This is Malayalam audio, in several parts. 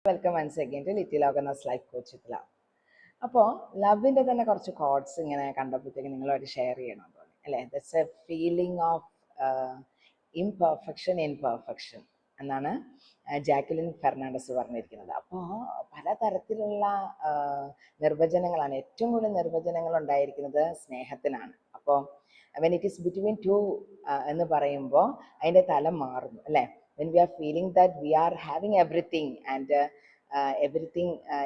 Welcome once again to little organise life coach with love. അപ്പോൾ ലവിൻ്റെ തന്നെ കുറച്ച് കോഡ്സ് ഇങ്ങനെ കണ്ടപ്പോഴത്തേക്ക് നിങ്ങളുമായിട്ട് ഷെയർ ചെയ്യണം തോന്നി അല്ലേ. That's A feeling of imperfection in perfection എന്നാണ് ജാക്വലിൻ ഫെർണാണ്ടസ് പറഞ്ഞിരിക്കുന്നത്. അപ്പോൾ പലതരത്തിലുള്ള നിർവചനങ്ങളാണ്, ഏറ്റവും കൂടുതൽ നിർവചനങ്ങൾ ഉണ്ടായിരിക്കുന്നത് സ്നേഹത്തിനാണ്. അപ്പോൾ when it is between two എന്ന് പറയുമ്പോൾ അതിൻ്റെ തലം മാറുന്നു അല്ലേ. When we are feeling that we are having everything and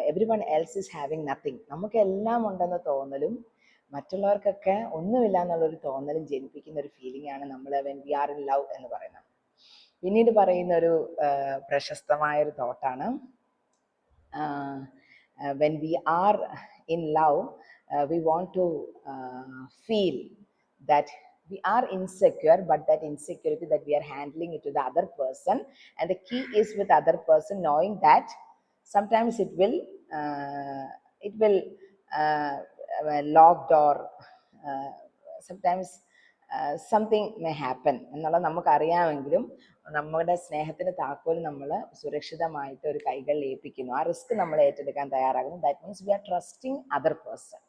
everyone else is having nothing, നമുക്ക് എല്ലാം ഉണ്ടെന്ന തോന്നലും മറ്റുള്ളവർക്കൊക്കെ ഒന്നുമില്ല എന്നുള്ളൊരു തോന്നലും ജനിപ്പിക്കുന്ന ഒരു ഫീലിംഗ് ആണ് നമ്മൾ when we are in love എന്ന് പറയുന്നത്. പിന്നീട് പറയുന്ന ഒരു പ്രശസ്തമായൊരു തോട്ടാണ് when we are in love we want to feel that we are insecure, but that insecurity that we are handling it to the other person, and the key is with other person knowing that sometimes it will lock door, sometimes something may happen എന്നുള്ളത് നമുക്കറിയാമെങ്കിലും നമ്മുടെ സ്നേഹത്തിന് താക്കോൽ നമ്മൾ സുരക്ഷിതമായിട്ട് ഒരു കൈകളിൽ ഏൽപ്പിക്കുന്നു. ആ റിസ്ക് നമ്മൾ ഏറ്റെടുക്കാൻ തയ്യാറാകുന്നു. That means we are trusting other person.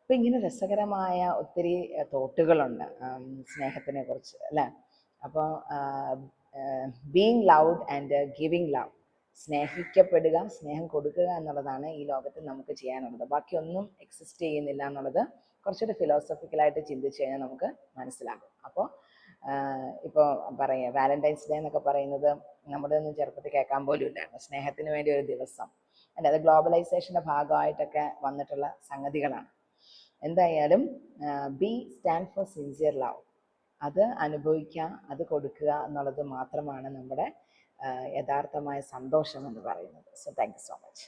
അപ്പം ഇങ്ങനെ രസകരമായ ഒത്തിരി തോട്ടുകളുണ്ട് സ്നേഹത്തിനെ കുറിച്ച് അല്ലേ. അപ്പോൾ being loved and giving love, സ്നേഹിക്കപ്പെടുക, സ്നേഹം കൊടുക്കുക എന്നുള്ളതാണ് ഈ ലോകത്തിൽ നമുക്ക് ചെയ്യാനുള്ളത്. ബാക്കിയൊന്നും എക്സിസ്റ്റ് ചെയ്യുന്നില്ല എന്നുള്ളത് കുറച്ചുകൂടി ഫിലോസഫിക്കലായിട്ട് ചിന്തിച്ച് കഴിഞ്ഞാൽ നമുക്ക് മനസ്സിലാകും. അപ്പോൾ ഇപ്പോൾ പറയുക വാലന്റൈൻസ് ഡേ എന്നൊക്കെ പറയുന്നത് നമ്മുടെ ഒന്നും ചെറുപ്പത്തിൽ കേൾക്കാൻ പോലും ഇല്ലായിരുന്നു. സ്നേഹത്തിന് വേണ്ടി ഒരു ദിവസം അല്ലേ, അത് ഗ്ലോബലൈസേഷൻ്റെ ഭാഗമായിട്ടൊക്കെ വന്നിട്ടുള്ള സംഗതികളാണ്. എന്തായാലും B stand for sincere love, അത് അനുഭവിക്കുക, അത് കൊടുക്കുക എന്നുള്ളത് മാത്രമാണ് നമ്മുടെ യഥാർത്ഥമായ സന്തോഷം എന്ന് പറയുന്നത്. So thank you so much.